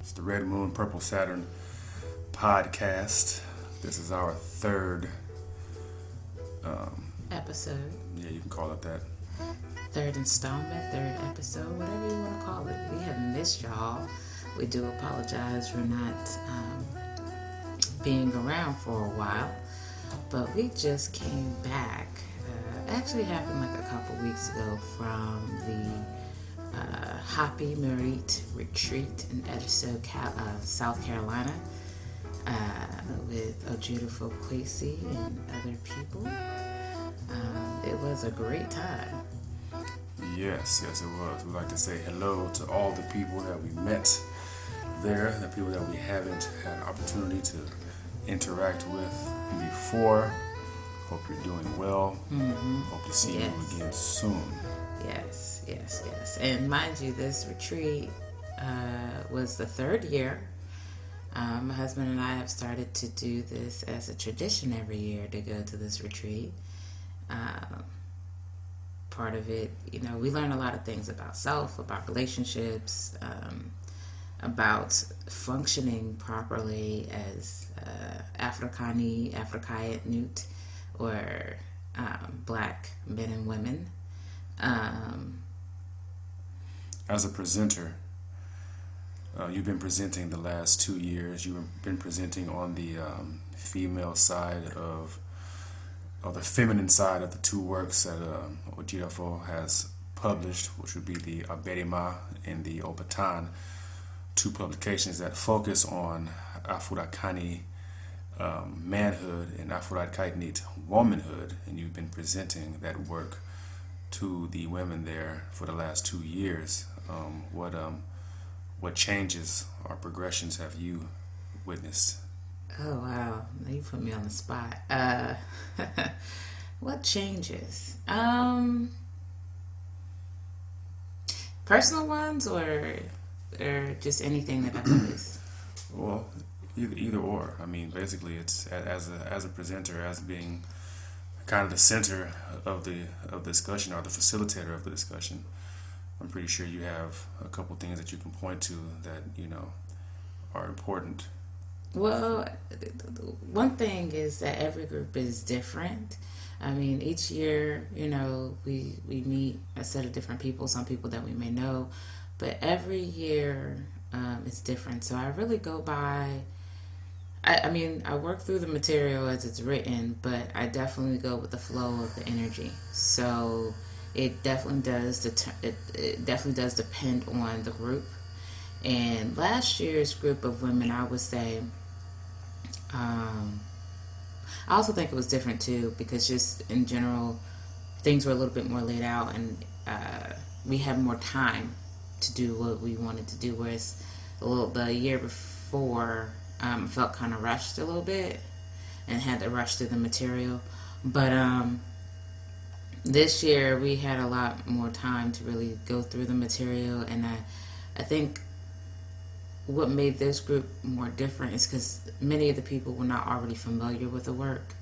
It's the Red Moon, Purple Saturn podcast. This is our third episode. Yeah, you can call it that. Third installment, third episode, whatever you want to call it. We have missed y'all. We do apologize for not being around for a while, but we just came back. Actually happened like a couple weeks ago from the Hapi-Merit retreat in Edisto, South Carolina, with Edisto Island and other people. It was a great time. Yes, it was. We'd like to say hello to all the people that we met there, the people that we haven't had opportunity to interact with before. Hope you're doing well. Mm-hmm. Hope to see you again soon. Yes. And mind you, this retreat was the third year. My husband and I have started to do this as a tradition every year to go to this retreat. Part of it, we learn a lot of things about self, about relationships, about functioning properly as Afrikaans Newt, or black men and women. As a presenter, you've been presenting the last 2 years. You've been presenting on the female side of, or the feminine side of the two works that Ojidafo has published, which would be the Aberima and the Obatan, two publications that focus on Afurakani manhood and Afurakani womanhood, and you've been presenting that work to the women there for the last 2 years. What changes or progressions have you witnessed? Oh wow, now you put me on the spot. What changes? Personal ones or just anything that I've noticed? Well, either or. I mean, basically, it's as a presenter, as being kind of the center of the discussion, or the facilitator of the discussion. I'm pretty sure you have a couple things that you can point to that are important. Well, one thing is that every group is different. I mean, each year, we meet a set of different people, some people that we may know, but every year it's different. So I really go by, I work through the material as it's written, but I definitely go with the flow of the energy. So it definitely does depend on the group. And last year's group of women, I would say, I also think it was different too, because just in general, things were a little bit more laid out, and we had more time to do what we wanted to do. Whereas the year before, felt kind of rushed a little bit and had to rush through the material. But this year we had a lot more time to really go through the material, and I think what made this group more different is because many of the people were not already familiar with the work,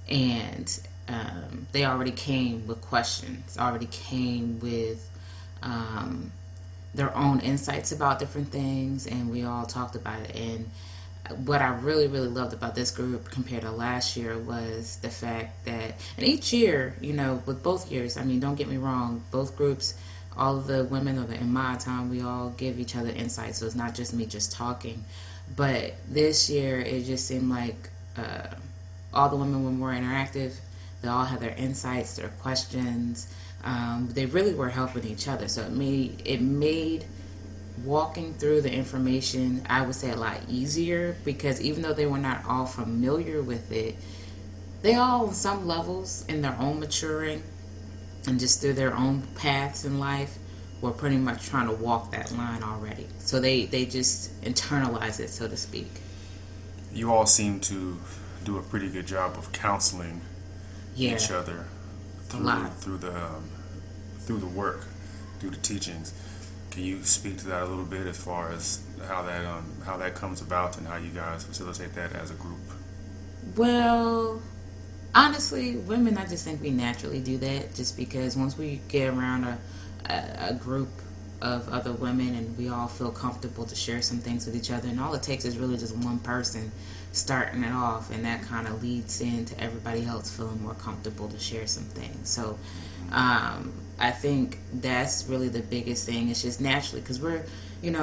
and they already came with questions, already came with their own insights about different things, and we all talked about it. And what I really, really loved about this group compared to last year was the fact that, and each year, with both years, don't get me wrong, both groups, all of the women, or in my time, we all give each other insights, so it's not just me just talking. But this year, it just seemed like all the women were more interactive. They all had their insights, their questions. They really were helping each other, so it made walking through the information, I would say, a lot easier, because even though they were not all familiar with it, they all, on some levels, in their own maturing and just through their own paths in life, were pretty much trying to walk that line already. So they just internalize it, so to speak. You all seem to do a pretty good job of counseling each other through the work, through the teachings. Can you speak to that a little bit, as far as how that comes about and how you guys facilitate that as a group? Well, honestly, women, I just think we naturally do that, just because once we get around a group of other women, and we all feel comfortable to share some things with each other. And all it takes is really just one person starting it off, and that kind of leads into everybody else feeling more comfortable to share some things. So I think that's really the biggest thing. It's just naturally, because we're, in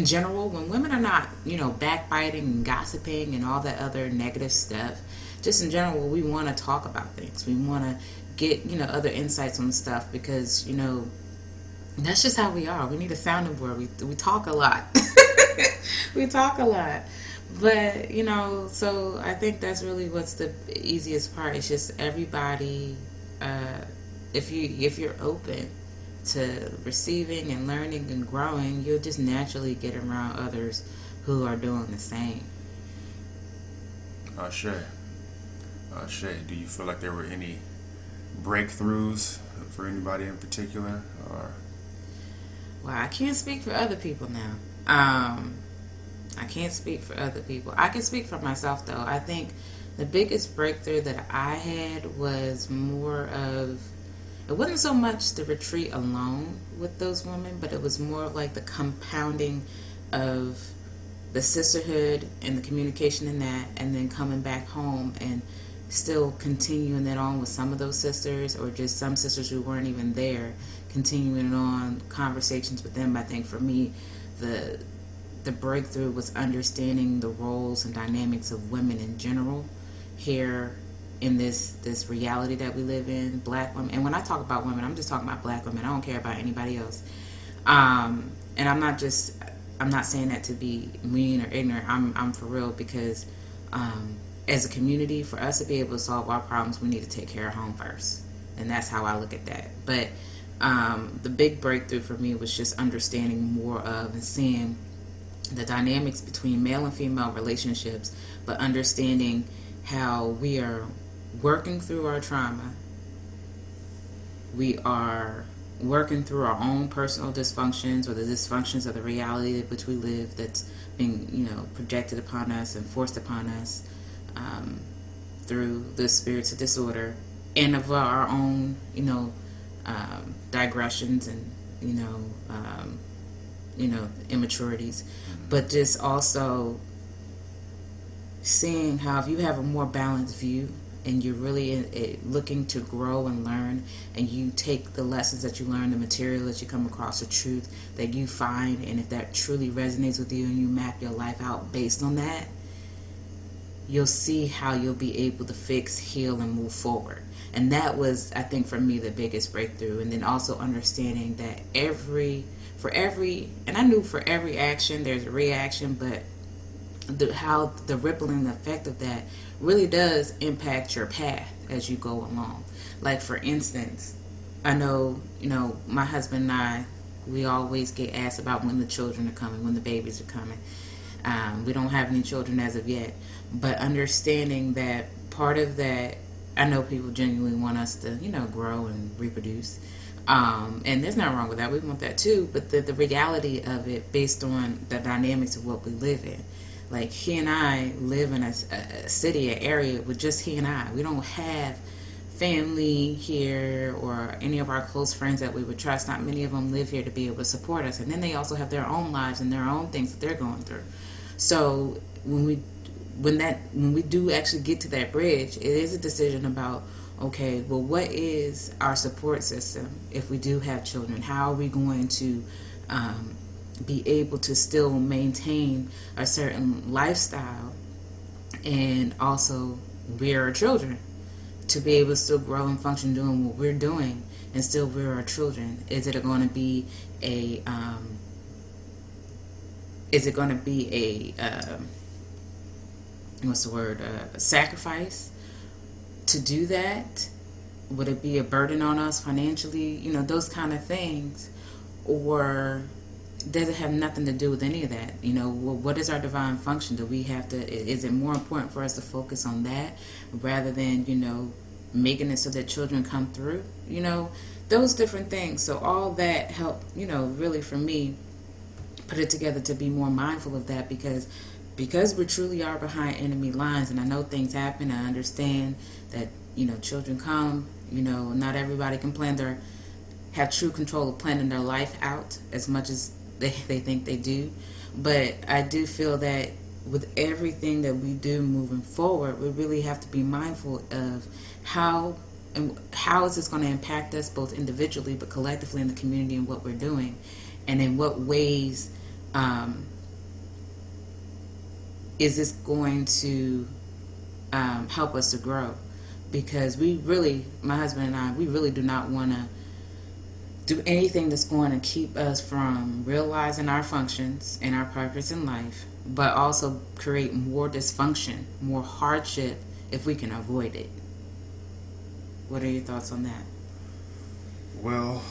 general, when women are not, backbiting and gossiping and all that other negative stuff, just in general, we want to talk about things. We want to get, other insights on stuff, because, that's just how we are. We need a sounding board. We talk a lot. We talk a lot. But, so I think that's really what's the easiest part. It's just everybody, if you're open to receiving and learning and growing, you'll just naturally get around others who are doing the same. Shay, do you feel like there were any breakthroughs for anybody in particular? Or well, I can't speak for other people now. I can't speak for other people. I can speak for myself, though. I think the biggest breakthrough that I had was more of, it wasn't so much the retreat alone with those women, but it was more of like the compounding of the sisterhood and the communication in that, and then coming back home and still continuing it on with some of those sisters, or just some sisters who weren't even there, continuing on conversations with them. I think for me, the breakthrough was understanding the roles and dynamics of women in general here in this reality that we live in, black women. And when I talk about women, I'm just talking about black women. I don't care about anybody else. And I'm not saying that to be mean or ignorant. I'm for real, because as a community, for us to be able to solve our problems, we need to take care of home first. And that's how I look at that. But the big breakthrough for me was just understanding more of and seeing the dynamics between male and female relationships, but understanding how we are working through our trauma. We are working through our own personal dysfunctions, or the dysfunctions of the reality in which we live, that's being, projected upon us and forced upon us through the spirits of disorder, and of our own, digressions and, immaturities. But just also seeing how, if you have a more balanced view and you're really looking to grow and learn, and you take the lessons that you learn, the material that you come across, the truth that you find, and if that truly resonates with you and you map your life out based on that, you'll see how you'll be able to fix, heal, and move forward. And that was, I think, for me, the biggest breakthrough. And then also understanding that and I knew for every action there's a reaction, but how the rippling effect of that really does impact your path as you go along. Like, for instance, I know, my husband and I, we always get asked about when the children are coming, when the babies are coming. We don't have any children as of yet, but understanding that part of that, I know people genuinely want us to, grow and reproduce. And there's nothing wrong with that. We want that too. But the reality of it, based on the dynamics of what we live in. Like, he and I live in a city, an area with just he and I. We don't have family here or any of our close friends that we would trust. Not many of them live here to be able to support us. And then they also have their own lives and their own things that they're going through. So when we do actually get to that bridge, it is a decision about, okay, well, what is our support system if we do have children? How are we going to be able to still maintain a certain lifestyle and also rear our children, to be able to still grow and function doing what we're doing and still rear our children? Is it going to be a sacrifice to do that? Would it be a burden on us financially? Those kind of things. Or does it have nothing to do with any of that? What is our divine function? Do we have to, is it more important for us to focus on that rather than, making it so that children come through? Those different things. So all that helped, really for me, put it together to be more mindful of that, because we truly are behind enemy lines. And I know things happen. I understand that, children come, not everybody can plan their have true control of planning their life out as much as they think they do. But I do feel that with everything that we do moving forward, we really have to be mindful of how is this going to impact us both individually but collectively in the community and what we're doing, and in what ways is this going to help us to grow. Because my husband and I, we really do not want to do anything that's going to keep us from realizing our functions and our purpose in life, but also create more dysfunction, more hardship if we can avoid it. What are your thoughts on that? Well,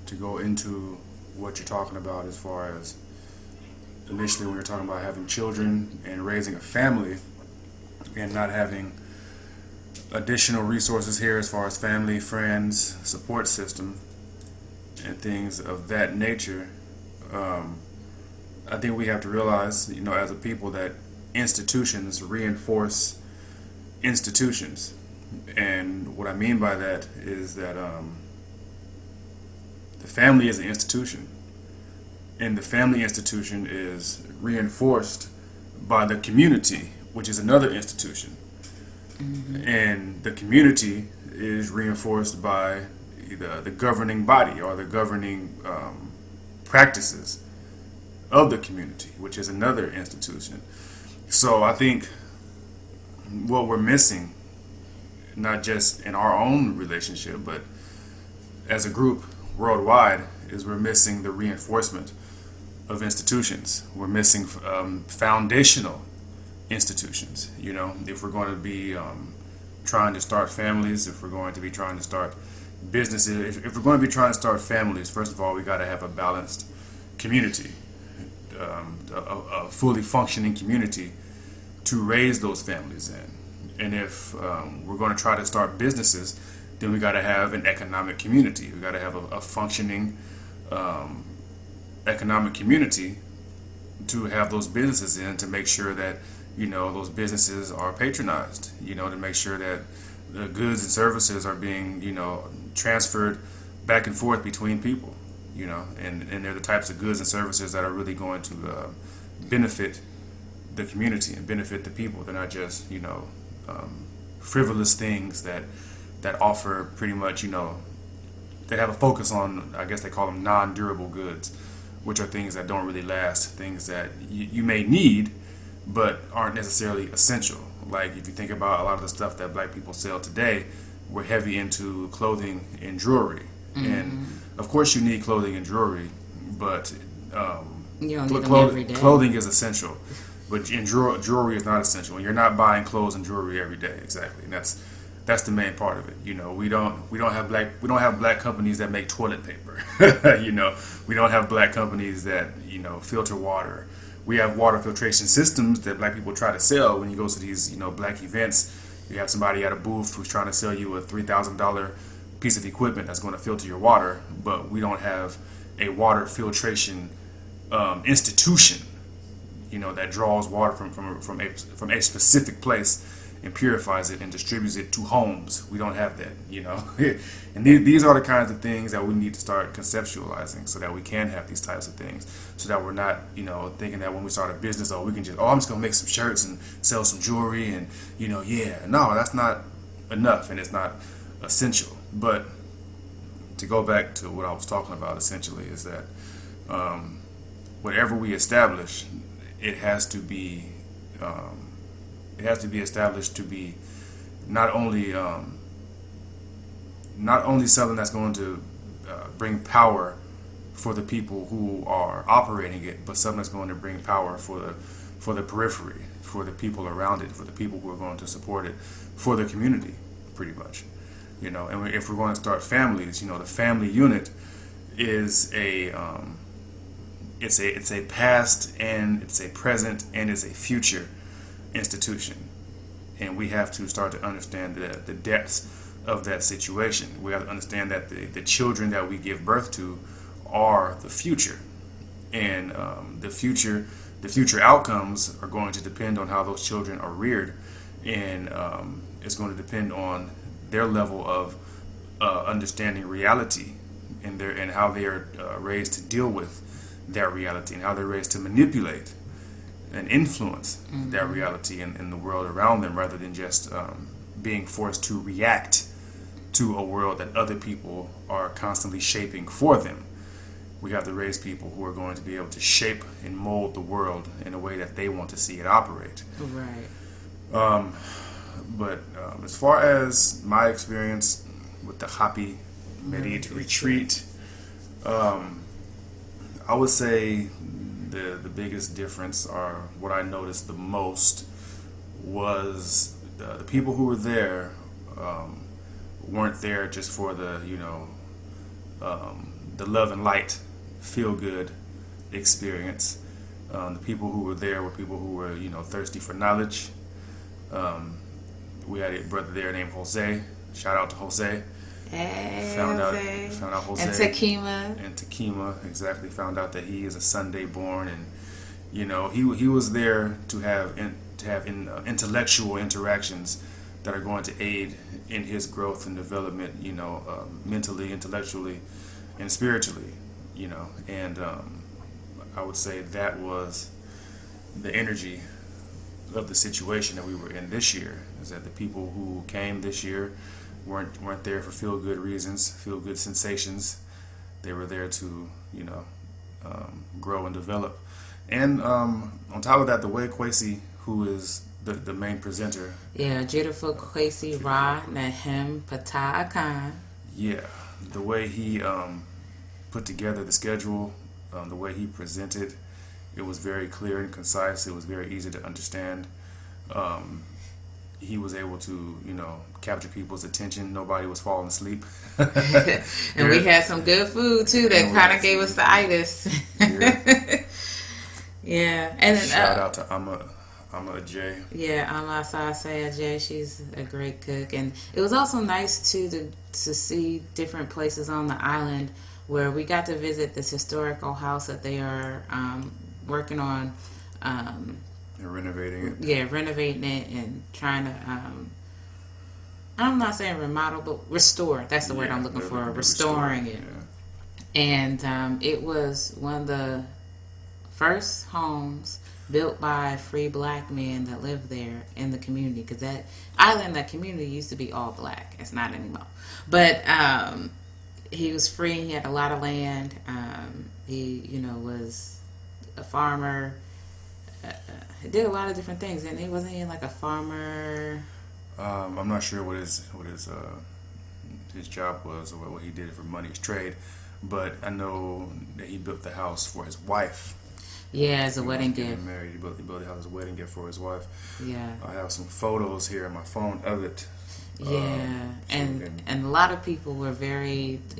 to go into what you're talking about as far as initially when you're talking about having children and raising a family and not having additional resources here as far as family, friends, support system, and things of that nature, I think we have to realize, as a people, that institutions reinforce institutions. And what I mean by that is that the family is an institution, and the family institution is reinforced by the community, which is another institution. Mm-hmm. And the community is reinforced by the governing body or the governing practices of the community, which is another institution. So I think what we're missing, not just in our own relationship, but as a group worldwide, is we're missing the reinforcement of institutions. We're missing foundational institutions. If we're going to be trying to start families, if we're going to be trying to start businesses, if we're going to be trying to start families, first of all, we got to have a balanced community, a fully functioning community to raise those families in. And if we're going to try to start businesses, then we got to have an economic community. We got to have a functioning economic community to have those businesses in, to make sure that those businesses are patronized, to make sure that the goods and services are being transferred back and forth between people, and they're the types of goods and services that are really going to benefit the community and benefit the people. They're not just frivolous things that offer pretty much they have a focus on, I guess they call them non-durable goods, which are things that don't really last, things that you may need but aren't necessarily essential. Like if you think about a lot of the stuff that black people sell today, we're heavy into clothing and jewelry. Mm-hmm. And of course you need clothing and jewelry, but you don't need them every day. Clothing is essential, but jewelry is not essential. And you're not buying clothes and jewelry every day, exactly. And that's the main part of it. We don't have black companies that make toilet paper. We don't have black companies that filter water. We have water filtration systems that black people try to sell. When you go to these black events, you have somebody at a booth who's trying to sell you a $3,000 piece of equipment that's going to filter your water, but we don't have a water filtration institution that draws water from a specific place and purifies it and distributes it to homes. We don't have that, and these are the kinds of things that we need to start conceptualizing, so that we can have these types of things, so that we're not, thinking that when we start a business, I'm just gonna make some shirts and sell some jewelry and, no, that's not enough, and it's not essential. But to go back to what I was talking about, essentially, is that whatever we establish, it has to be established to be not only something that's going to bring power for the people who are operating it, but something that's going to bring power for the periphery, for the people around it, for the people who are going to support it, for the community, pretty much. And if we're going to start families, the family unit is it's a past, and it's a present, and it's a future institution. And we have to start to understand the depths of that situation. We have to understand that the children that we give birth to are the future, and the future outcomes are going to depend on how those children are reared, and it's going to depend on their level of understanding reality and how they are raised to deal with that reality and how they're raised to manipulate and influence that reality in the world around them, rather than just being forced to react to a world that other people are constantly shaping for them. We have to raise people who are going to be able to shape and mold the world in a way that they want to see it operate. Right. But as far as my experience with the Hapi-Merit retreat, I would say the biggest difference, or what I noticed the most, was the people who were there weren't there just for the love and light, feel good experience. The people who were there were people who were thirsty for knowledge. We had a brother there named Jose. Shout out to Jose. Hey, Found Jose. out Jose. And Takima. And Takima, exactly. Found out that he is a Sunday born, and he was there to have intellectual interactions that are going to aid in his growth and development, mentally, intellectually, and spiritually, and I would say that was the energy of the situation that we were in this year. Is that the people who came this year weren't there for feel good reasons, feel good sensations. They were there to grow and develop. And on top of that, the way Kwesi, who is the main presenter. Yeah, Beautiful Kwesi Ra Nahem Patah Akan. Yeah, the way he put together the schedule, the way he presented, it was very clear and concise. It was very easy to understand. He was able to, capture people's attention. Nobody was falling asleep. And we had some good food too that kind of gave us the itis. Yeah. Yeah, and then, shout out to Amma J. Yeah, Amma Sasaya J. She's a great cook, and it was also nice to see different places on the island where we got to visit this historical house that they are working on. They're renovating it. Yeah, renovating it and trying to. I'm not saying remodel, but restore. That's the word I'm looking for. Restoring it. Yeah. And it was one of the first homes built by free black men that lived there in the community, because that island, that community used to be all black. It's not anymore. But he was free. He had a lot of land. He, was a farmer. He did a lot of different things, and he wasn't like a farmer. I'm not sure what his job was, or what he did for money, his trade, but I know that he built the house for his wife. Yeah, as a wedding gift. Married. He built the house as a wedding gift for his wife. Yeah. I have some photos here on my phone of it. Yeah, and a lot of people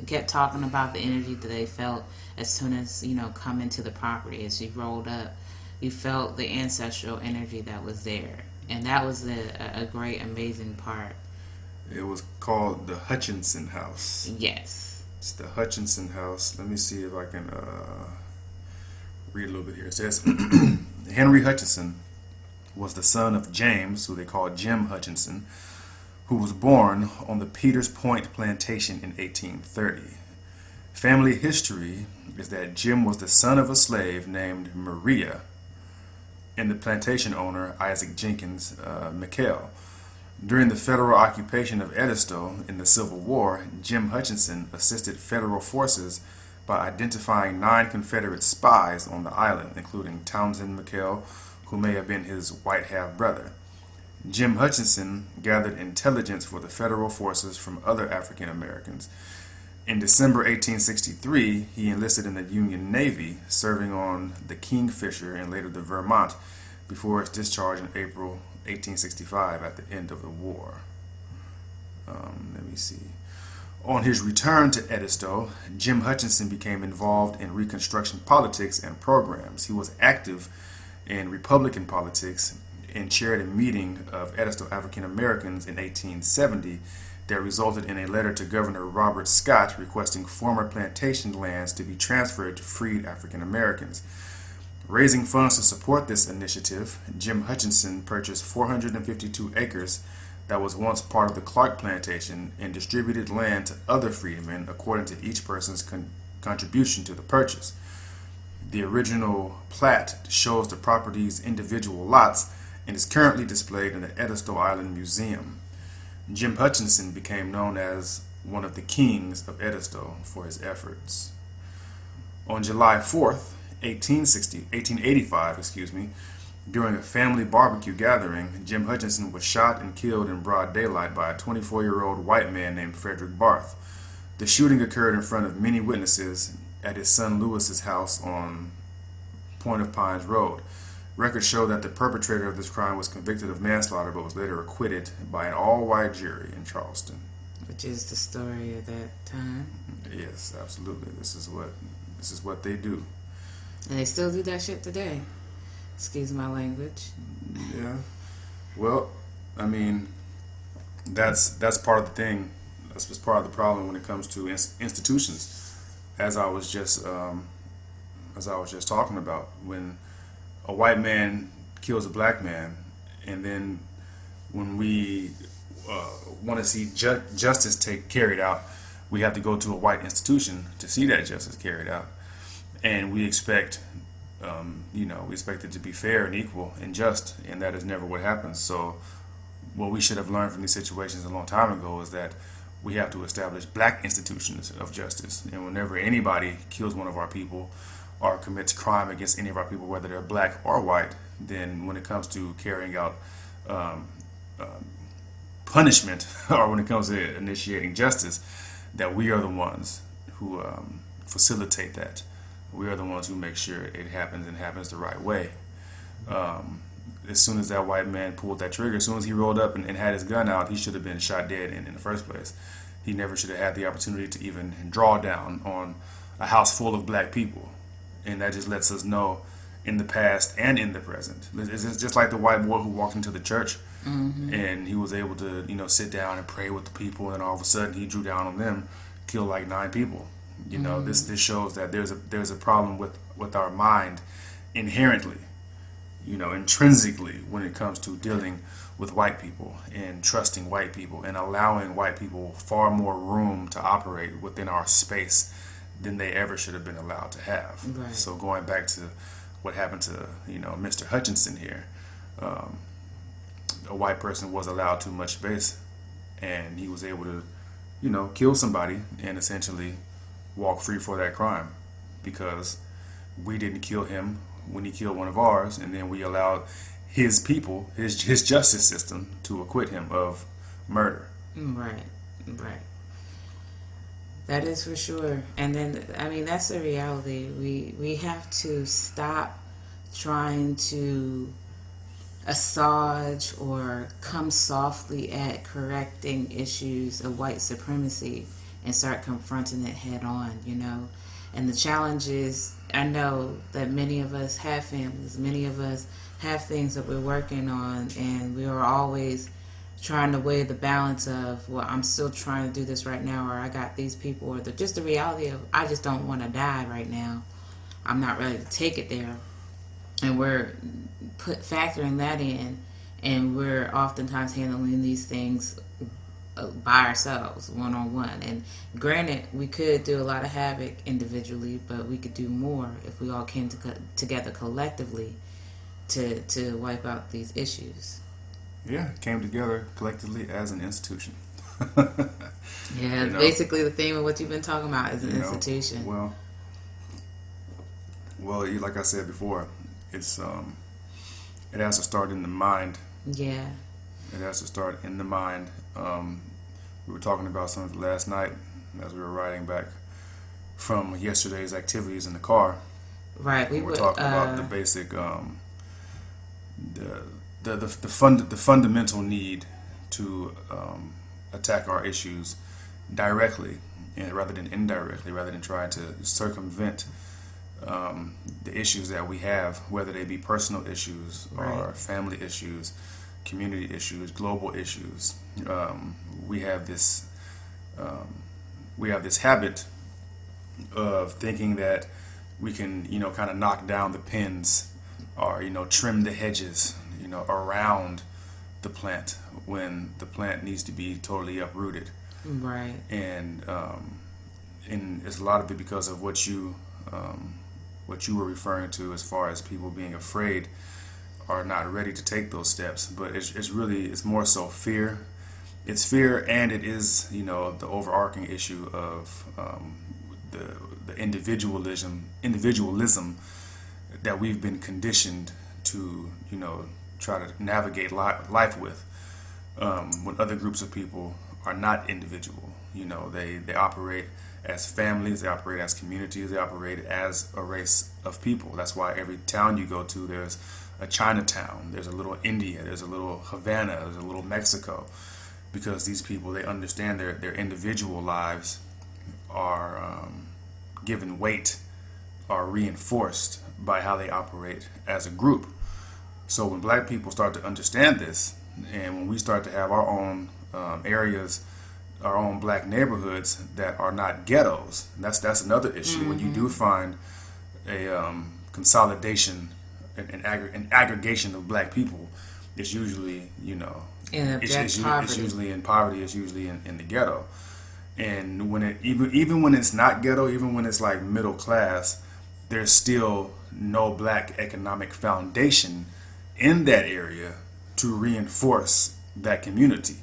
kept talking about the energy that they felt as soon as coming to the property. As you rolled up, you felt the ancestral energy that was there, and that was a great, amazing part. It was called the Hutchinson House. Yes, it's the Hutchinson House. Let me see if I can read a little bit here. It says Henry Hutchinson was the son of James, who they called Jim Hutchinson, who was born on the Peters Point plantation in 1830. Family history is that Jim was the son of a slave named Maria and the plantation owner Isaac Jenkins McHale. During the federal occupation of Edisto in the Civil War, Jim Hutchinson assisted federal forces by identifying 9 Confederate spies on the island, including Townsend McHale, who may have been his white half-brother. Jim Hutchinson gathered intelligence for the federal forces from other African Americans. In December 1863, he enlisted in the Union Navy, serving on the Kingfisher and later the Vermont, before its discharge in April 1865 at the end of the war. Let me see. On his return to Edisto, Jim Hutchinson became involved in Reconstruction politics and programs. He was active in Republican politics and chaired a meeting of Edisto African Americans in 1870 that resulted in a letter to Governor Robert Scott requesting former plantation lands to be transferred to freed African Americans. Raising funds to support this initiative, Jim Hutchinson purchased 452 acres that was once part of the Clark plantation and distributed land to other freedmen according to each person's contribution to the purchase. The original plat shows the property's individual lots and is currently displayed in the Edisto Island Museum. Jim Hutchinson became known as one of the kings of Edisto for his efforts. On July 4th, 1885, during a family barbecue gathering, Jim Hutchinson was shot and killed in broad daylight by a 24-year-old white man named Frederick Barth. The shooting occurred in front of many witnesses at his son Lewis's house on Point of Pines Road. Records show that the perpetrator of this crime was convicted of manslaughter but was later acquitted by an all-white jury in Charleston. Which is the story of that time. Yes, absolutely. This is what they do. And they still do that shit today. Excuse my language. Yeah. Well, I mean, that's part of the thing. That's just part of the problem when it comes to institutions. As I was just talking about, when a white man kills a black man, and then when we want to see justice carried out, we have to go to a white institution to see that justice carried out, and we expect, we expect it to be fair and equal and just, and that is never what happens. So, what we should have learned from these situations a long time ago is that we have to establish black institutions of justice, and whenever anybody kills one of our people or commits crime against any of our people, whether they're black or white, then when it comes to carrying out punishment or when it comes to initiating justice, that we are the ones who facilitate that. We are the ones who make sure it happens and happens the right way. As soon as that white man pulled that trigger, as soon as he rolled up and had his gun out, he should have been shot dead in the first place. He never should have had the opportunity to even draw down on a house full of black people. And that just lets us know in the past and in the present. It's just like the white boy who walked into the church, and he was able to, sit down and pray with the people, and all of a sudden he drew down on them, killed like 9 people. This shows that there's a problem with our mind inherently, intrinsically, when it comes to dealing with white people and trusting white people and allowing white people far more room to operate within our space than they ever should have been allowed to have. Right. So going back to what happened to Mr. Hutchinson here, a white person was allowed too much space, and he was able to kill somebody and essentially walk free for that crime, because we didn't kill him when he killed one of ours, and then we allowed his people, his justice system, to acquit him of murder. Right. That is for sure. And then, that's the reality. We have to stop trying to assuage or come softly at correcting issues of white supremacy and start confronting it head on, And the challenge is, I know that many of us have families, many of us have things that we're working on, and we are always trying to weigh the balance of, well, I'm still trying to do this right now, or I got these people, or just the reality of, I just don't want to die right now. I'm not ready to take it there. And we're factoring that in, and we're oftentimes handling these things by ourselves, one-on-one. And granted, we could do a lot of havoc individually, but we could do more if we all came together collectively to wipe out these issues. Yeah, came together collectively as an institution. Yeah, basically the theme of what you've been talking about is an institution. Well, like I said before, it's it has to start in the mind. Yeah. It has to start in the mind. We were talking about something last night as we were riding back from yesterday's activities in the car. Right. We were talking about the basic, the fundamental need to attack our issues directly, and rather than indirectly, rather than trying to circumvent the issues that we have, whether they be personal issues or family issues, community issues, global issues. We have this habit of thinking that we can, kind of knock down the pins or, trim the hedges, around the plant when the plant needs to be totally uprooted. Right. And it's a lot of it because of what you were referring to as far as people being afraid or not ready to take those steps. But it's more so fear. It's fear, and it is, you know, the overarching issue of the individualism that we've been conditioned to, you know, try to navigate life with. When other groups of people are not individual, you know, they operate as families, they operate as communities, they operate as a race of people. That's why every town you go to, there's a Chinatown, there's a little India, there's a little Havana, there's a little Mexico, because these people, they understand their individual lives are given weight, are reinforced by how they operate as a group. So when black people start to understand this, and when we start to have our own areas, our own black neighborhoods that are not ghettos, that's another issue. Mm-hmm. When you do find a consolidation, an aggregation of black people, it's usually, you know, it's usually in poverty, it's usually in the ghetto. And when it even when it's not ghetto, even when it's like middle class, there's still no black economic foundation in that area to reinforce that community.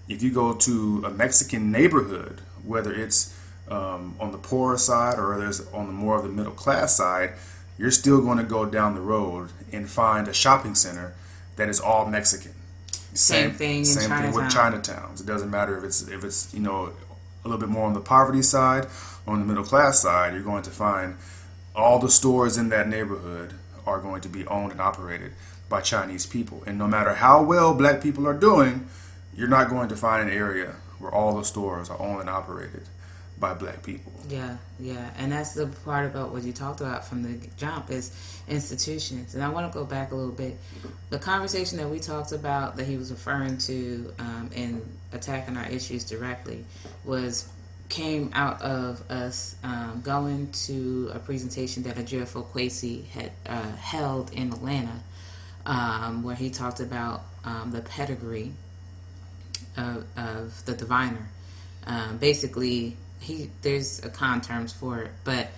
If you go to a Mexican neighborhood, whether it's on the poorer side or there's on the more of the middle class side, you're still going to go down the road and find a shopping center that is all Mexican. Same thing with Chinatowns. It doesn't matter if it's you know, a little bit more on the poverty side or on the middle class side. You're going to find all the stores in that neighborhood are going to be owned and operated by Chinese people. And no matter how well black people are doing, you're not going to find an area where all the stores are owned and operated by black people. Yeah. And that's the part about what you talked about from the jump is institutions. And I want to go back a little bit. The conversation that we talked about that he was referring to in attacking our issues directly came out of us going to a presentation that Ejiofor Kwesi had held in Atlanta, where he talked about the pedigree of the diviner. Basically, there's a con terms for it, but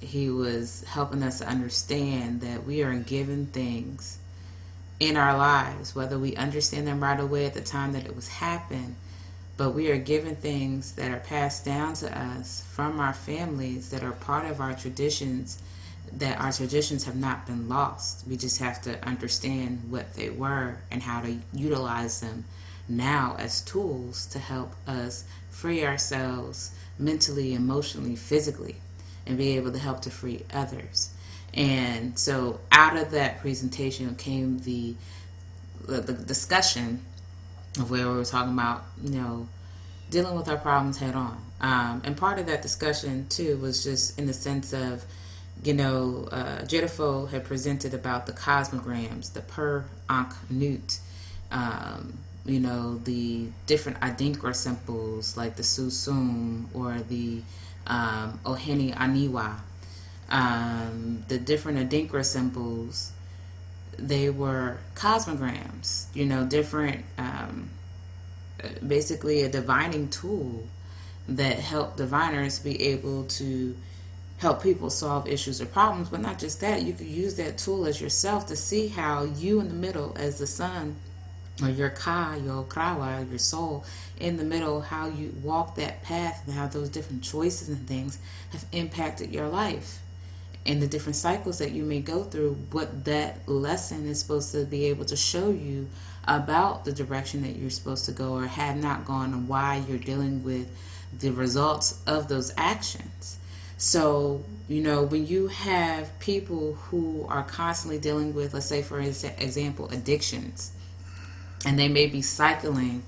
he was helping us to understand that we are given things in our lives, whether we understand them right away at the time that it was happened, but we are given things that are passed down to us from our families that are part of our traditions, that our traditions have not been lost. We just have to understand what they were and how to utilize them now as tools to help us free ourselves mentally, emotionally, physically, and be able to help to free others. And so out of that presentation came the discussion of where we were talking about, you know, dealing with our problems head on. And part of that discussion too was just in the sense of, you know, Jedifo had presented about the cosmograms, the per Ankh Nut, you know, the different Adinkra symbols like the Susum or the Oheni Aniwa. The different Adinkra symbols, they were cosmograms, you know, different, basically a divining tool that helped diviners be able to help people solve issues or problems. But not just that, you could use that tool as yourself to see how you in the middle as the sun, or your ka, your krawa, your soul in the middle, how you walk that path and how those different choices and things have impacted your life and the different cycles that you may go through, what that lesson is supposed to be able to show you about the direction that you're supposed to go or have not gone, and why you're dealing with the results of those actions. So, you know, when you have people who are constantly dealing with, let's say for example, addictions, and they may be cycling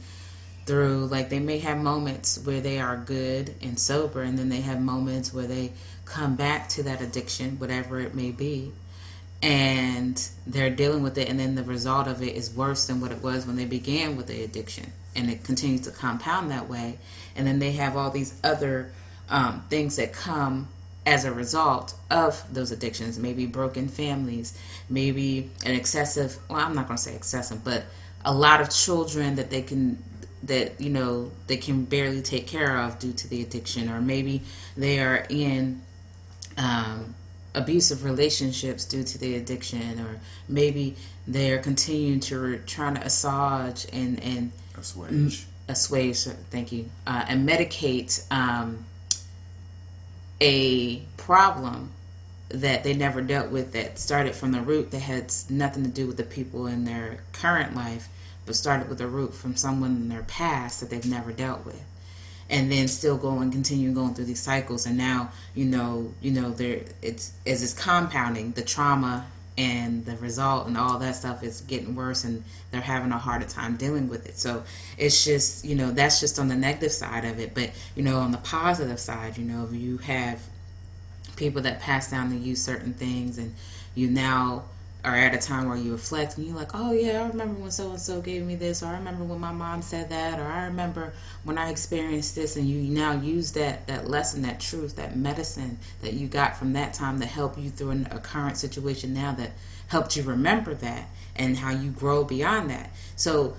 through, like they may have moments where they are good and sober, and then they have moments where they come back to that addiction, whatever it may be, and they're dealing with it, and then the result of it is worse than what it was when they began with the addiction, and it continues to compound that way. And then they have all these other things that come as a result of those addictions, maybe broken families, maybe an excessive, well, I'm not going to say excessive, but a lot of children that they can barely take care of due to the addiction, or maybe they are in abusive relationships due to the addiction, or maybe they're continuing to trying to assuage and assuage, thank you, and medicate a problem that they never dealt with, that started from the root, that had nothing to do with the people in their current life, but started with a root from someone in their past that they've never dealt with, and then still continue going through these cycles. And now there it's compounding, the trauma and the result and all that stuff is getting worse, and they're having a harder time dealing with it. So it's just, that's just on the negative side of it. But on the positive side, you have people that pass down to you certain things, and you now are at a time where you reflect and you're like, oh yeah, I remember when so and so gave me this, or I remember when my mom said that, or I remember when I experienced this. And you now use that lesson, that truth, that medicine that you got from that time to help you through a current situation now, that helped you remember that, and how you grow beyond that. So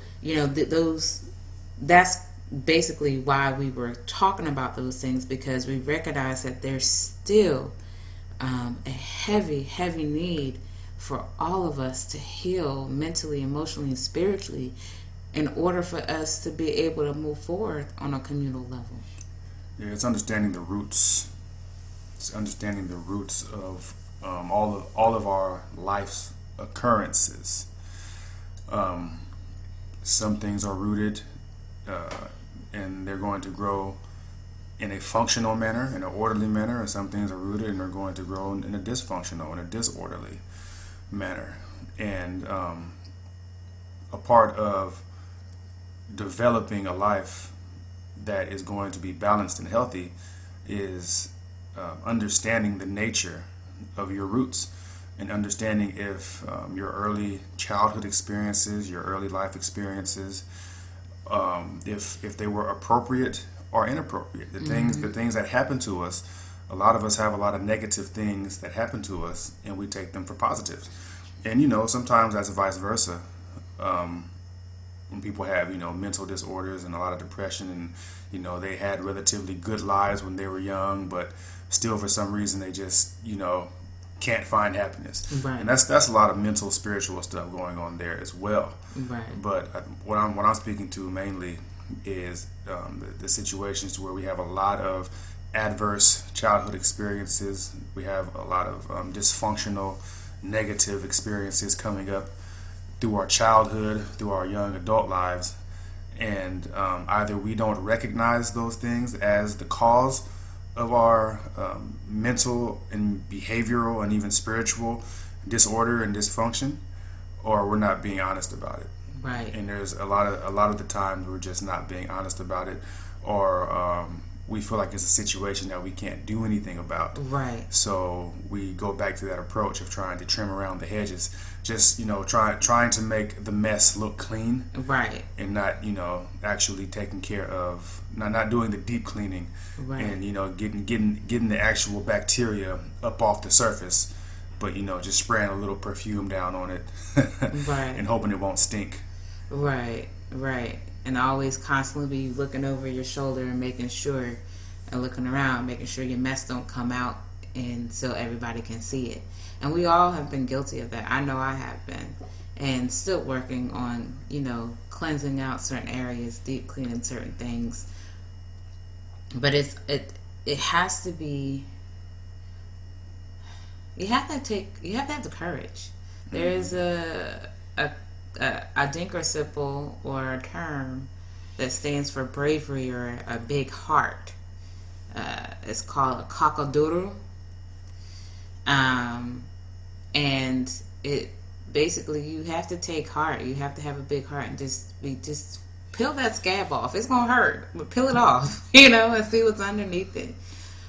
that's basically why we were talking about those things, because we recognize that there's still a heavy need for all of us to heal mentally, emotionally, and spiritually, in order for us to be able to move forward on a communal level. Yeah, it's understanding the roots. It's understanding the roots of all of our life's occurrences. Some things are rooted, and they're going to grow in a functional manner, in an orderly manner, and some things are rooted and are going to grow in a dysfunctional, in a disorderly manner. And a part of developing a life that is going to be balanced and healthy is understanding the nature of your roots, and understanding if your early childhood experiences, your early life experiences, if they were appropriate or inappropriate. The things that happen to us, a lot of us have a lot of negative things that happen to us, and we take them for positives. And sometimes that's vice versa. When people have mental disorders and a lot of depression, and they had relatively good lives when they were young, but still for some reason they just can't find happiness. Right. And that's a lot of mental, spiritual stuff going on there as well. Right. But what I'm speaking to mainly is the situations where we have a lot of adverse childhood experiences. We have a lot of dysfunctional, negative experiences coming up through our childhood, through our young adult lives, and either we don't recognize those things as the cause of our mental and behavioral and even spiritual disorder and dysfunction, or we're not being honest about it. Right. And there's a lot of the times we're just not being honest about it, or we feel like it's a situation that we can't do anything about. Right. So we go back to that approach of trying to trim around the hedges, just trying to make the mess look clean. Right. And not actually taking care of, not doing the deep cleaning. Right. And getting the actual bacteria up off the surface, but just spraying a little perfume down on it. Right. And hoping it won't stink. Right. And always constantly be looking over your shoulder and making sure, and looking around, making sure your mess don't come out, and so everybody can see it. And we all have been guilty of that. I know I have been, and still working on cleansing out certain areas, deep cleaning certain things. But it has to be. You have to have the courage. There is a dinkersiple, or a term that stands for bravery or a big heart. It's called a cockadoodle. And it basically, you have to take heart. You have to have a big heart and just peel that scab off. It's gonna hurt, but peel it off, and see what's underneath it.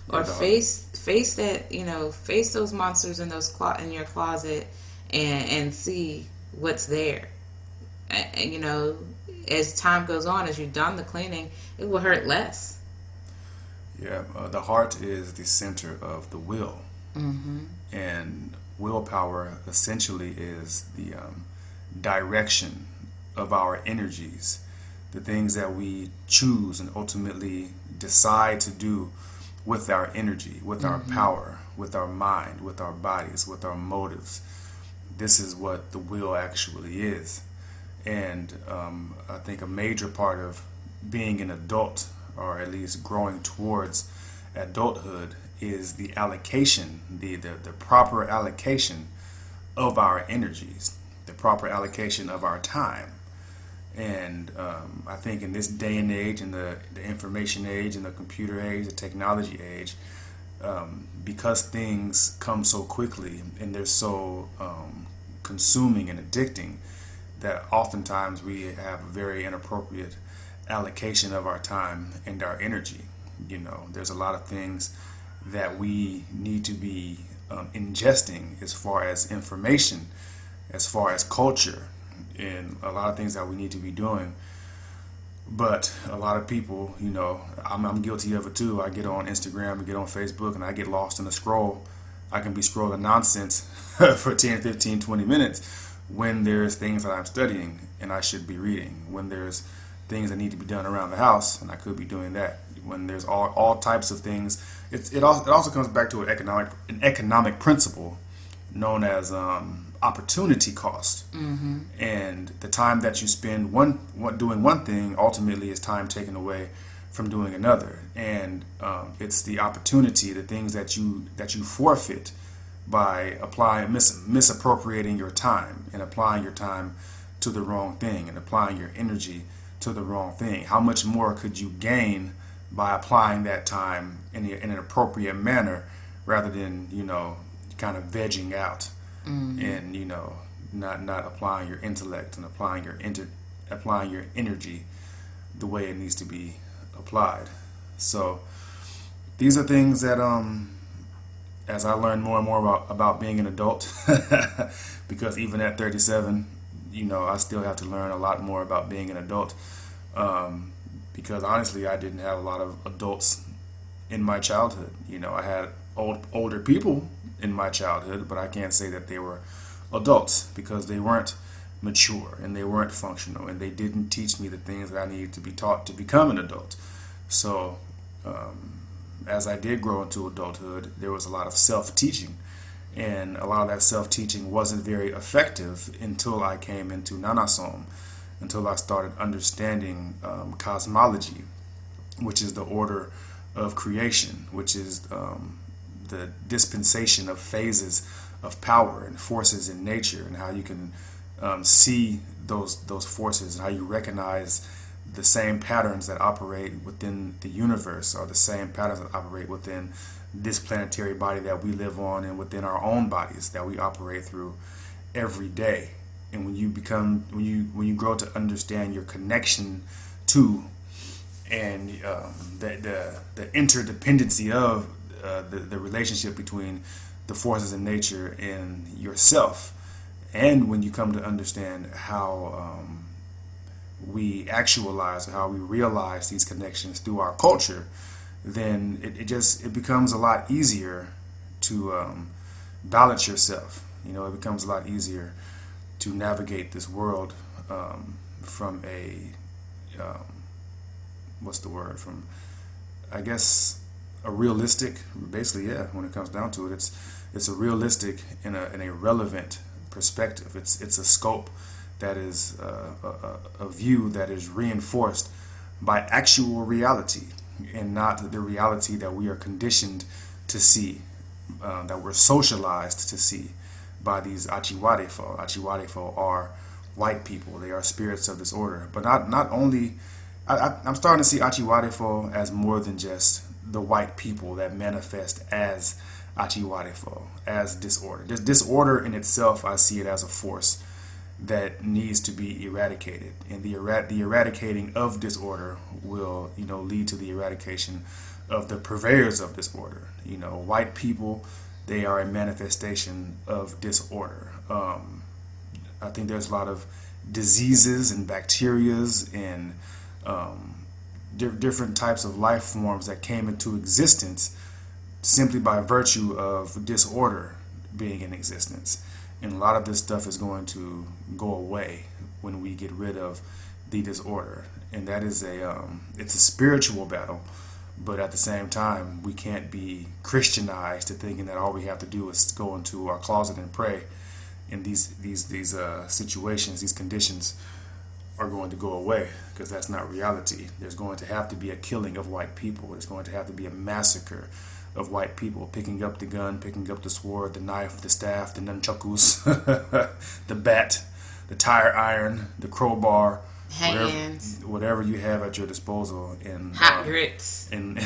Or face that, face those monsters in in your closet, and see what's there. And, as time goes on, as you've done the cleaning, it will hurt less. Yeah, the heart is the center of the will. Mm-hmm. And willpower essentially is the direction of our energies, the things that we choose and ultimately decide to do with our energy, with our power, with our mind, with our bodies, with our motives. This is what the will actually is. And I think a major part of being an adult, or at least growing towards adulthood, is the allocation, the proper allocation of our energies, the proper allocation of our time. And I think in this day and age, in the information age, in the computer age, the technology age, because things come so quickly and they're so consuming and addicting, that oftentimes we have a very inappropriate allocation of our time and our energy. You know, there's a lot of things that we need to be ingesting as far as information, as far as culture, and a lot of things that we need to be doing. But a lot of people, you know, I'm guilty of it too. I get on Instagram, I get on Facebook, and I get lost in a scroll. I can be scrolling nonsense for 10, 15, 20 minutes when there's things that I'm studying and I should be reading, when there's things that need to be done around the house and I could be doing that, when there's all types of things. It also comes back to an economic principle known as opportunity cost. And the time that you spend doing one thing ultimately is time taken away from doing another. And it's the opportunity, the things that you forfeit by misappropriating your time and applying your time to the wrong thing and applying your energy to the wrong thing. How much more could you gain by applying that time in an appropriate manner, rather than, you know, kind of vegging out and, you know, not applying your intellect and applying your energy the way it needs to be applied. So these are things that as I learn more and more about being an adult, because even at 37, you know, I still have to learn a lot more about being an adult, because honestly, I didn't have a lot of adults in my childhood. You know, I had older people in my childhood, but I can't say that they were adults, because they weren't mature and they weren't functional and they didn't teach me the things that I needed to be taught to become an adult. So as I did grow into adulthood, there was a lot of self-teaching, and a lot of that self-teaching wasn't very effective until I came into Nanasom, until I started understanding cosmology, which is the order of creation, which is the dispensation of phases of power and forces in nature, and how you can see those forces, and how you recognize the same patterns that operate within the universe are the same patterns that operate within this planetary body that we live on, and within our own bodies that we operate through every day. And when you grow to understand your connection to and the interdependency of the relationship between the forces in nature and yourself, and when you come to understand how we actualize, or how we realize these connections through our culture, then it becomes a lot easier to balance yourself. You know, it becomes a lot easier to navigate this world from a from, I guess, a realistic, basically, yeah, when it comes down to it, it's a realistic and a relevant perspective. It's a scope that is a view that is reinforced by actual reality, and not the reality that we are conditioned to see, that we're socialized to see by these Achiwadefo. Achiwadefo are white people. They are spirits of disorder. But not only, I'm starting to see Achiwadefo as more than just the white people that manifest as Achiwadefo, as disorder. This disorder in itself, I see it as a force that needs to be eradicated, and the eradicating of disorder will, you know, lead to the eradication of the purveyors of disorder. You know, white people, they are a manifestation of disorder. I think there's a lot of diseases and bacterias and different types of life forms that came into existence simply by virtue of disorder being in existence. And a lot of this stuff is going to go away when we get rid of the disorder. And that is it's a spiritual battle, but at the same time, we can't be Christianized to thinking that all we have to do is go into our closet and pray. And these situations, these conditions are going to go away, because that's not reality. There's going to have to be a killing of white people. There's going to have to be a massacre of white people, picking up the gun, picking up the sword, the knife, the staff, the nunchakus, the bat, the tire iron, the crowbar, whatever you have at your disposal, and hot grits, and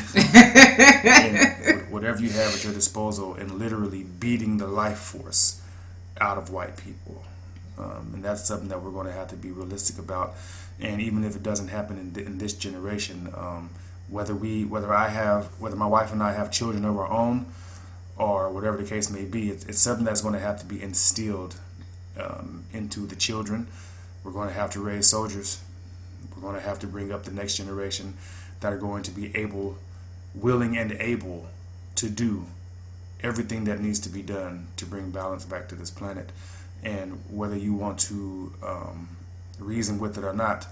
whatever you have at your disposal, and literally beating the life force out of white people. And that's something that we're going to have to be realistic about. And even if it doesn't happen in this generation, whether my wife and I have children of our own, or whatever the case may be, it's something that's going to have to be instilled into the children. We're going to have to raise soldiers. We're going to have to bring up the next generation that are going to be willing and able to do everything that needs to be done to bring balance back to this planet. And whether you want to reason with it or not,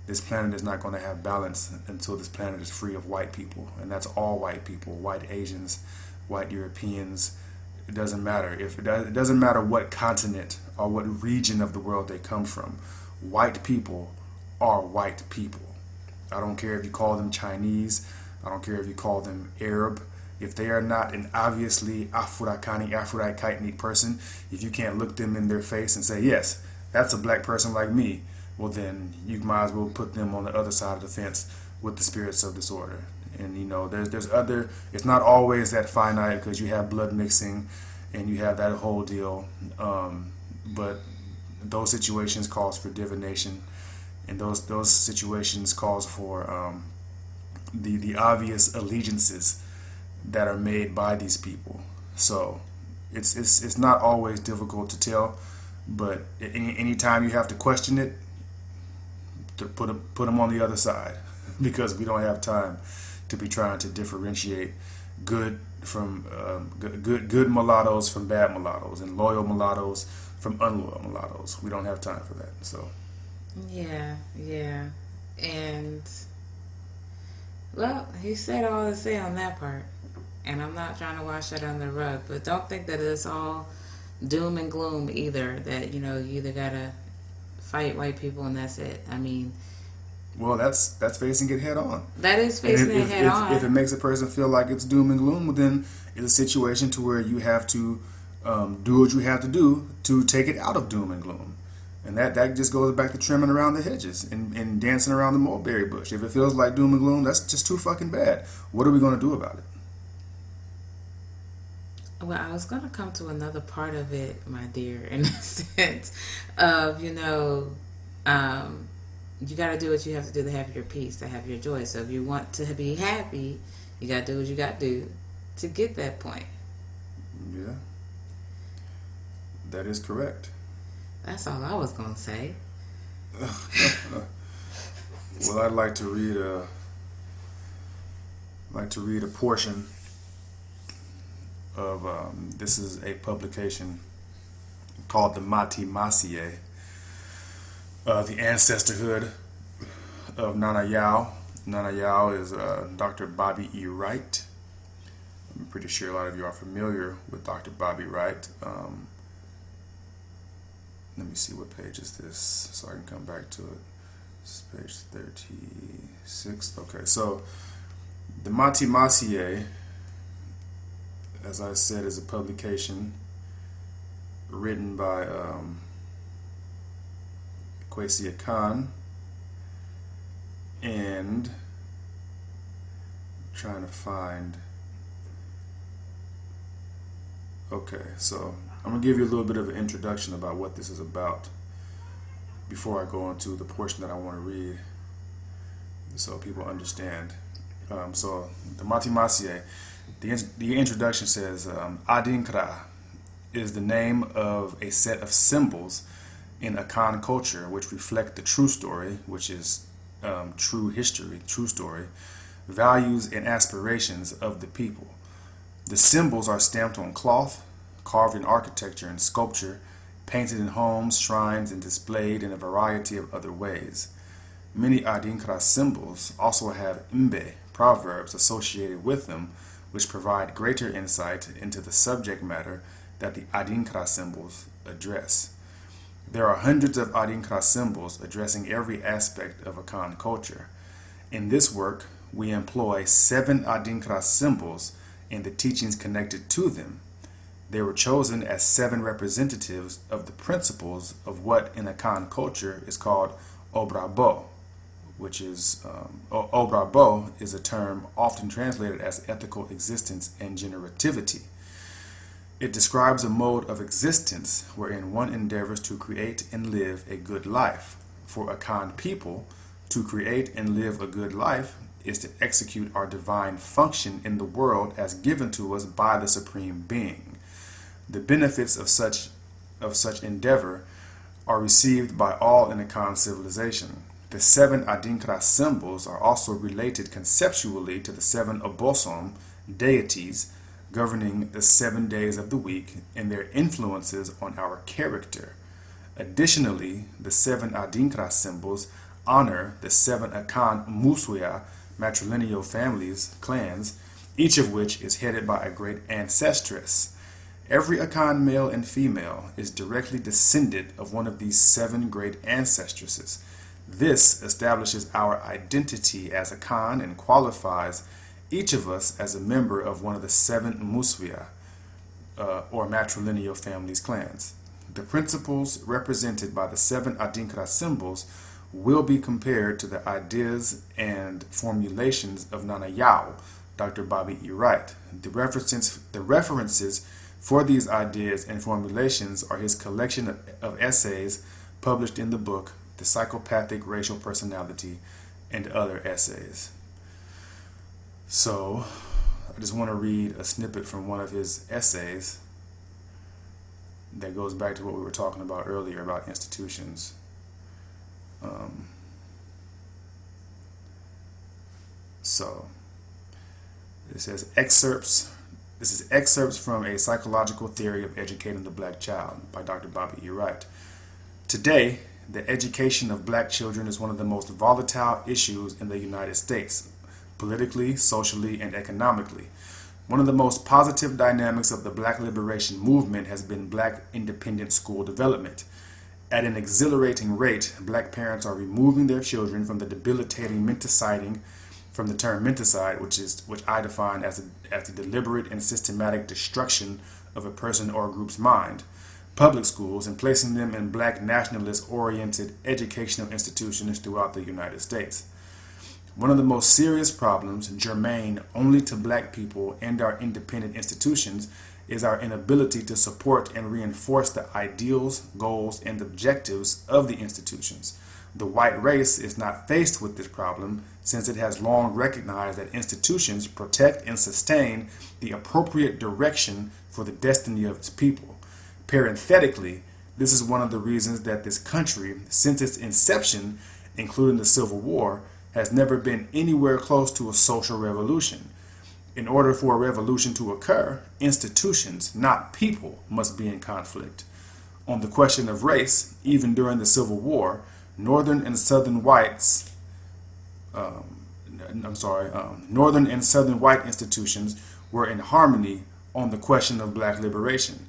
this planet is not going to have balance until this planet is free of white people. And that's all white people: white Asians, white Europeans. It doesn't matter. It doesn't matter what continent or what region of the world they come from. White people are white people. I don't care if you call them Chinese. I don't care if you call them Arab. If they are not an obviously Afro-Kaitnik person, if you can't look them in their face and say, yes, that's a black person like me, well then you might as well put them on the other side of the fence with the spirits of disorder. And there's other, it's not always that finite, because you have blood mixing and you have that whole deal. But those situations calls for divination, and those situations calls for the obvious allegiances that are made by these people. So it's not always difficult to tell, but anytime you have to question it, to put them on the other side, because we don't have time to be trying to differentiate good from good mulattoes from bad mulattoes, and loyal mulattoes from unloyal mulattoes. We don't have time for that. So yeah, and well, he said all to say on that part. And I'm not trying to wash that under the rug, but don't think that it's all doom and gloom either. That you either gotta fight white people and that's it. I mean, well, that's facing it head on. That is facing it head on. If it makes a person feel like it's doom and gloom, well, then it's a situation to where you have to do what you have to do to take it out of doom and gloom. And that just goes back to trimming around the hedges and dancing around the mulberry bush. If it feels like doom and gloom, that's just too fucking bad. What are we going to do about it? Well, I was going to come to another part of it, my dear, in the sense of, you got to do what you have to do to have your peace, to have your joy. So if you want to be happy, you got to do what you got to do to get that point. Yeah. That is correct. That's all I was going to say. Well, I'd like to read a portion of this is a publication called the Hapi-Merit, the ancestorhood of Nana Yao. Nana Yao is Dr. Bobby E. Wright. I'm pretty sure a lot of you are familiar with Dr. Bobby Wright. Let me see, what page is this so I can come back to it. This is page 36. Okay, so the Hapi-Merit, as I said, is a publication written by Kwesi Khan, and trying to find. Okay, so I'm gonna give you a little bit of an introduction about what this is about before I go into the portion that I want to read, so people understand. So the Hapi-Merit, the introduction says, Adinkra is the name of a set of symbols in Akan culture which reflect the true story, which is true history, true story, values and aspirations of the people. The symbols are stamped on cloth, carved in architecture and sculpture, painted in homes, shrines, and displayed in a variety of other ways. Many Adinkra symbols also have Mbe, proverbs, associated with them, which provide greater insight into the subject matter that the Adinkra symbols address. There are hundreds of Adinkra symbols addressing every aspect of Akan culture. In this work, we employ 7 Adinkra symbols and the teachings connected to them. They were chosen as 7 representatives of the principles of what in Akan culture is called Obrabo, which is Obrabo is a term often translated as ethical existence and generativity. It describes a mode of existence wherein one endeavors to create and live a good life. For Akan people, to create and live a good life is to execute our divine function in the world as given to us by the Supreme Being. The benefits of such endeavor are received by all in Akan civilization. The 7 Adinkra symbols are also related conceptually to the 7 Obosom, deities, governing the 7 days of the week and their influences on our character. Additionally, the 7 Adinkra symbols honor the 7 Akan Musuya matrilineal families, clans, each of which is headed by a great ancestress. Every Akan male and female is directly descended of one of these 7 great ancestresses. This establishes our identity as Akan and qualifies each of us as a member of one of the 7 Musuya, or matrilineal families, clans. The principles represented by the 7 Adinkra symbols will be compared to the ideas and formulations of Nana Yao, Dr. Bobby E. Wright. The references for these ideas and formulations are his collection of essays published in the book, The Psychopathic Racial Personality, and other essays. So, I just want to read a snippet from one of his essays that goes back to what we were talking about earlier about institutions. So, it says excerpts. This is excerpts from A Psychological Theory of Educating the Black Child by Dr. Bobby E. Wright. Today, the education of black children is one of the most volatile issues in the United States, politically, socially, and economically. One of the most positive dynamics of the Black liberation movement has been black independent school development. At an exhilarating rate, black parents are removing their children from the debilitating menticiding, from the term menticide, which I define as the deliberate and systematic destruction of a person or a group's mind, public schools, and placing them in black nationalist-oriented educational institutions throughout the United States. One of the most serious problems, germane only to black people and our independent institutions, is our inability to support and reinforce the ideals, goals, and objectives of the institutions. The white race is not faced with this problem since it has long recognized that institutions protect and sustain the appropriate direction for the destiny of its people. Parenthetically, this is one of the reasons that this country, since its inception, including the Civil War, has never been anywhere close to a social revolution. In order for a revolution to occur, institutions, not people, must be in conflict. On the question of race, even during the Civil War, northern and southern white institutions were in harmony on the question of black liberation.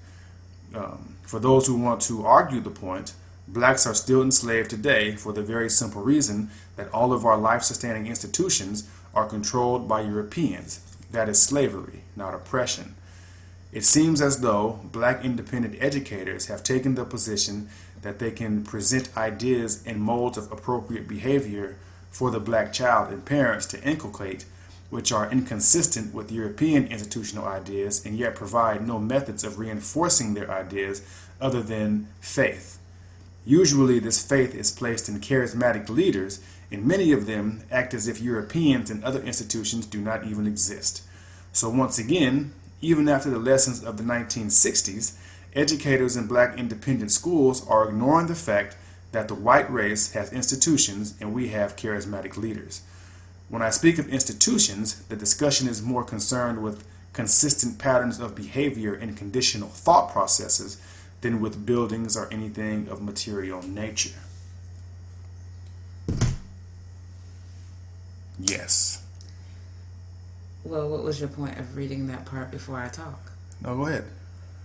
For those who want to argue the point, blacks are still enslaved today for the very simple reason that all of our life-sustaining institutions are controlled by Europeans. That is slavery, not oppression. It seems as though black independent educators have taken the position that they can present ideas and modes of appropriate behavior for the black child and parents to inculcate, which are inconsistent with European institutional ideas and yet provide no methods of reinforcing their ideas other than faith. Usually this faith is placed in charismatic leaders, and many of them act as if Europeans and other institutions do not even exist. So once again, even after the lessons of the 1960s, educators in black independent schools are ignoring the fact that the white race has institutions and we have charismatic leaders. When I speak of institutions, the discussion is more concerned with consistent patterns of behavior and conditional thought processes than with buildings or anything of material nature. Yes. Well, what was your point of reading that part before I talk? No, go ahead.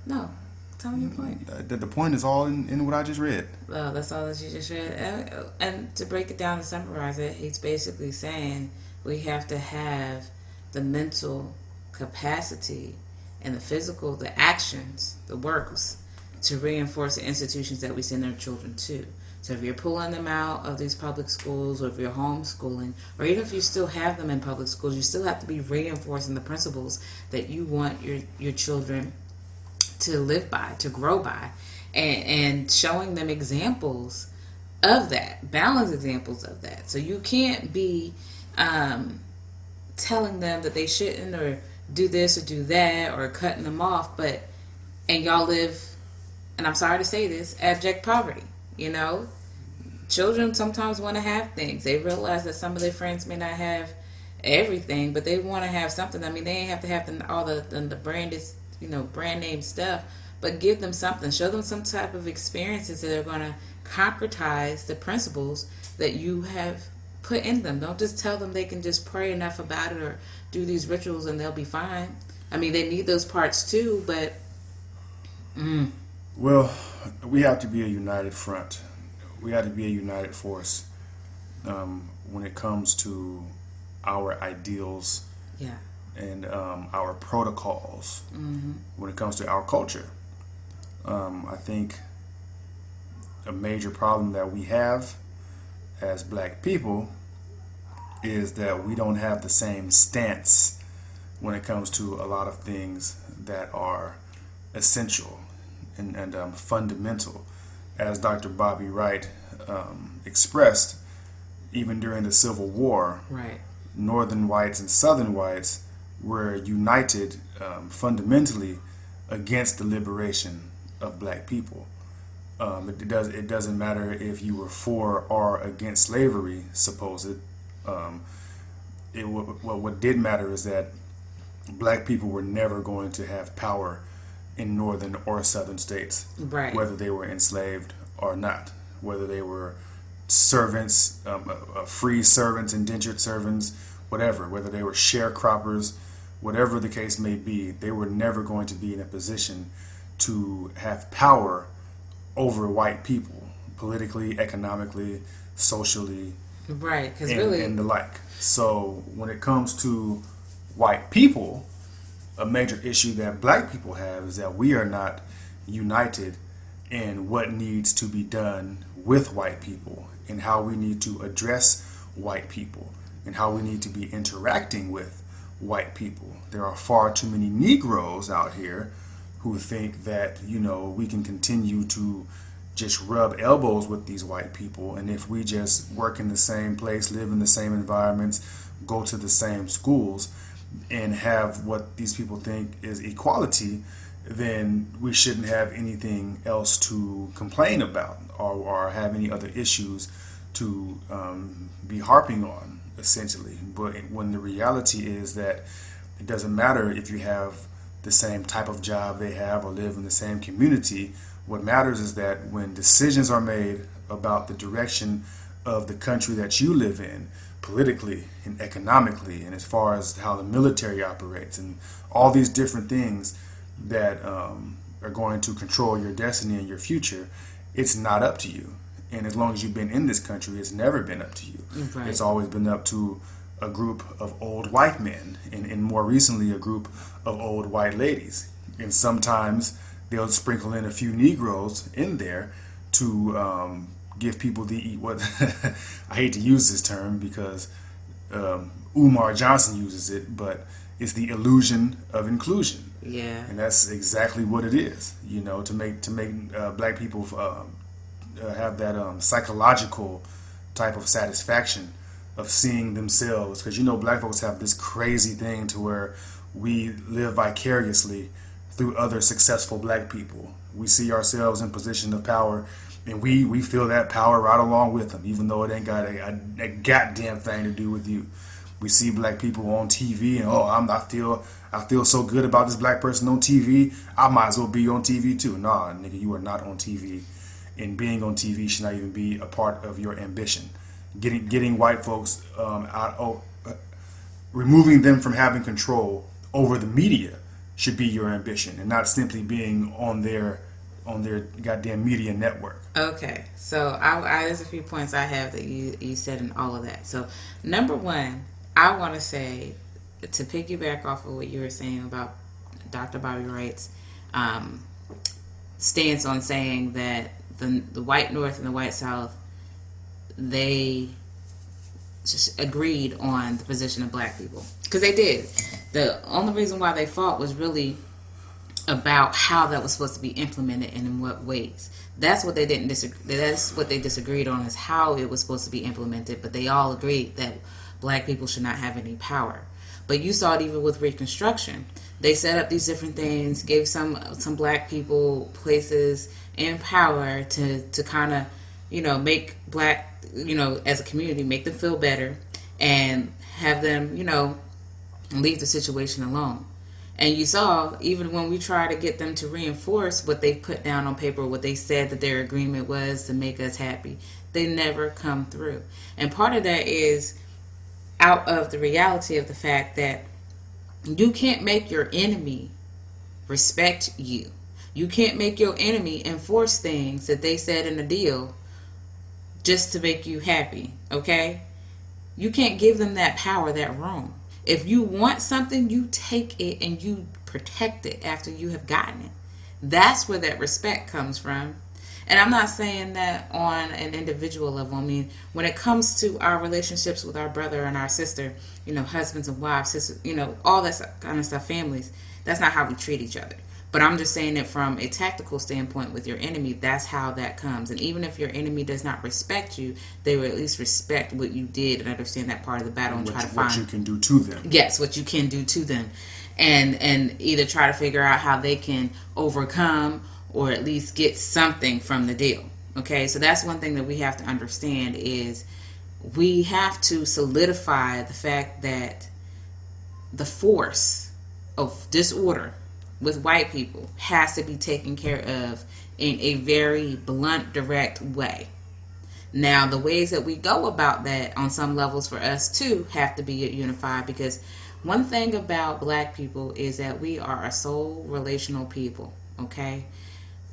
No, tell me your point. The point is all in what I just read. Well, that's all that you just read. And to break it down and summarize it, he's basically saying we have to have the mental capacity and the physical, the actions, the works to reinforce the institutions that we send our children to. So if you're pulling them out of these public schools, or if you're homeschooling, or even if you still have them in public schools, you still have to be reinforcing the principles that you want your children to live by, to grow by, and showing them examples of that, balanced examples of that. So you can't be telling them that they shouldn't or do this or do that or cutting them off, and y'all live, and I'm sorry to say this, abject poverty. Children sometimes want to have things. They realize that some of their friends may not have everything, but they want to have something. I mean, they ain't have to have all the brand name stuff, but give them something. Show them some type of experiences that are going to concretize the principles that you have put in them. Don't just tell them they can just pray enough about it or do these rituals and they'll be fine. I mean, they need those parts too, but... Well, we have to be a united front. We have to be a united force when it comes to our ideals and our protocols, when it comes to our culture. I think a major problem that we have as black people is that we don't have the same stance when it comes to a lot of things that are essential and fundamental. As Dr. Bobby Wright expressed, even during the Civil War, Northern whites and Southern whites were united fundamentally against the liberation of black people. It doesn't matter if you were for or against slavery, supposed. What did matter is that black people were never going to have power in northern or southern states, whether they were enslaved or not, whether they were servants, free servants, indentured servants, whatever, whether they were sharecroppers, whatever the case may be, they were never going to be in a position to have power over white people, politically, economically, socially, and the like. So when it comes to white people, a major issue that black people have is that we are not united in what needs to be done with white people and how we need to address white people and how we need to be interacting with white people. There are far too many Negroes out here who think that, we can continue to just rub elbows with these white people, and if we just work in the same place, live in the same environments, go to the same schools, and have what these people think is equality, then we shouldn't have anything else to complain about or have any other issues to be harping on, essentially. But when the reality is that it doesn't matter if you have the same type of job they have or live in the same community, what matters is that when decisions are made about the direction of the country that you live in, politically and economically, and as far as how the military operates and all these different things that are going to control your destiny and your future, it's not up to you. And as long as you've been in this country, it's never been up to you. It's always been up to a group of old white men, and more recently a group of old white ladies. And sometimes they'll sprinkle in a few Negroes in there to give people what I hate to use this term because Umar Johnson uses it, but it's the illusion of inclusion. Yeah. And that's exactly what it is, to make black people have that psychological type of satisfaction of seeing themselves, because black folks have this crazy thing to where we live vicariously through other successful black people. We see ourselves in position of power, and we feel that power right along with them, even though it ain't got a goddamn thing to do with you. We see black people on TV, and I feel so good about this black person on TV. I might as well be on TV too. Nah, nigga, you are not on TV, and being on TV should not even be a part of your ambition. Getting white folks removing them from having control over the media should be your ambition, and not simply being on their goddamn media network. Okay, so there's a few points I have that you said in all of that. So number one, I want to say, to piggyback off of what you were saying about Dr. Bobby Wright's stance on saying that the white North and the white South, they just agreed on the position of black people, because they did. The only reason why they fought was really about how that was supposed to be implemented and in what ways. That's what they didn't disagree. That's what they disagreed on, is how it was supposed to be implemented. But they all agreed that black people should not have any power. But you saw it even with Reconstruction. They set up these different things, gave some black people places and power to kind of, make black, as a community, make them feel better and have them, leave the situation alone. And you saw, even when we try to get them to reinforce what they put down on paper, what they said that their agreement was to make us happy, they never come through. And part of that is out of the reality of the fact that you can't make your enemy respect you. You can't make your enemy enforce things that they said in the deal just to make you happy, okay? You can't give them that power, that room. If you want something, you take it and you protect it after you have gotten it. That's where that respect comes from. And I'm not saying that on an individual level. I mean, when it comes to our relationships with our brother and our sister, husbands and wives, sisters, all that kind of stuff, families, that's not how we treat each other. But I'm just saying that from a tactical standpoint with your enemy, that's how that comes. And even if your enemy does not respect you, they will at least respect what you did and understand that part of the battle and try to find what you can do to them. Yes, what you can do to them. And either try to figure out how they can overcome or at least get something from the deal. Okay, so that's one thing that we have to understand, is we have to solidify the fact that the force of disorder with white people has to be taken care of in a very blunt, direct way. Now, the ways that we go about that on some levels for us too have to be unified, because one thing about black people is that we are a soul relational people, okay?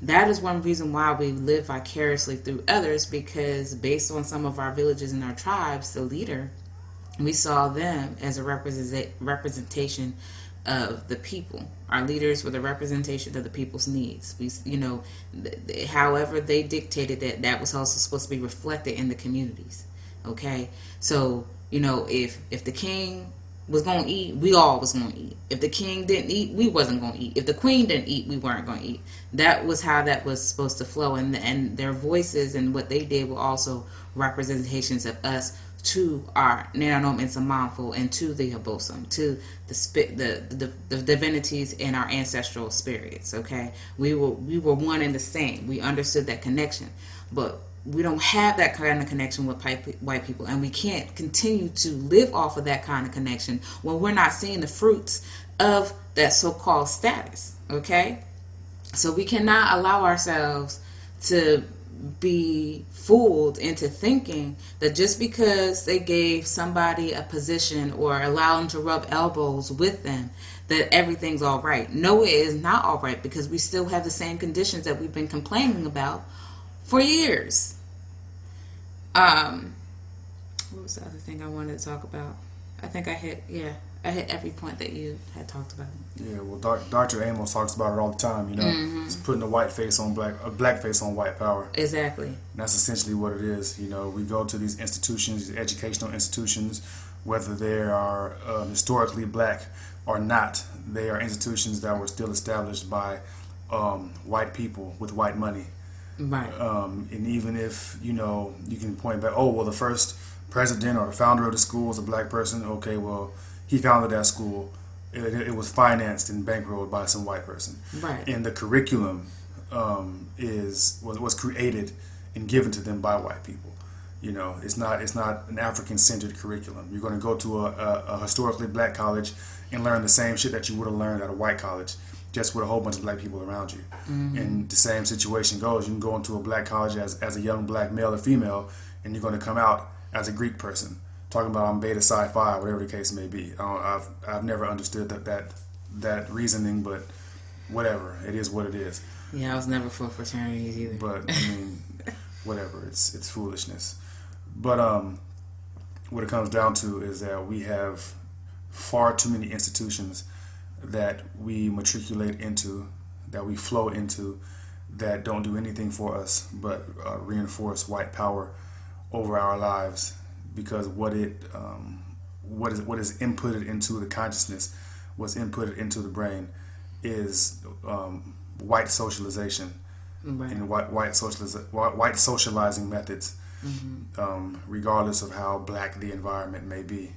That is one reason why we live vicariously through others, because based on some of our villages and our tribes, the leader, we saw them as a representation of the people. Our leaders were the representation of the people's needs. We, however they dictated that was also supposed to be reflected in the communities. Okay, so if the king was gonna eat, we all was gonna eat. If the king didn't eat, we wasn't gonna eat. If the queen didn't eat, we weren't gonna eat. That was how that was supposed to flow, and their voices and what they did were also representations of us to our Nananom and Samanfo, and to the Habosam, to the divinities and our ancestral spirits. Okay, we were one and the same. We understood that connection, but we don't have that kind of connection with white people, and we can't continue to live off of that kind of connection when we're not seeing the fruits of that so-called status. Okay, so we cannot allow ourselves to be fooled into thinking that just because they gave somebody a position or allow them to rub elbows with them, that everything's all right. No, it is not all right, because we still have the same conditions that we've been complaining about for years. What was the other thing I wanted to talk about? I think I hit every point that you had talked about. Yeah, well, Dr. Amos talks about it all the time. It's putting a black face on white power. Exactly. And that's essentially what it is. We go to these institutions, these educational institutions, whether they are historically black or not. They are institutions that were still established by white people with white money. Right. And even if you can point back, the first president or the founder of the school was a black person. Okay, well, he founded that school. It was financed and bankrolled by some white person. Right. And the curriculum was created and given to them by white people. You know, it's not an African-centered curriculum. You're going to go to a historically black college and learn the same shit that you would have learned at a white college, just with a whole bunch of black people around you. And the same situation goes. You can go into a black college as a young black male or female, and you're going to come out as a Greek person, talking about I'm beta Psi Phi, whatever the case may be. I've never understood that reasoning, but whatever. It is what it is. Yeah, I was never for fraternities either. But I mean, whatever. It's foolishness. But what it comes down to is that we have far too many institutions that we matriculate into, that we flow into, that don't do anything for us but reinforce white power over our lives, because what is inputted into the consciousness, what's inputted into the brain, is white socialization, right, and white socializing methods, regardless of how black the environment may be.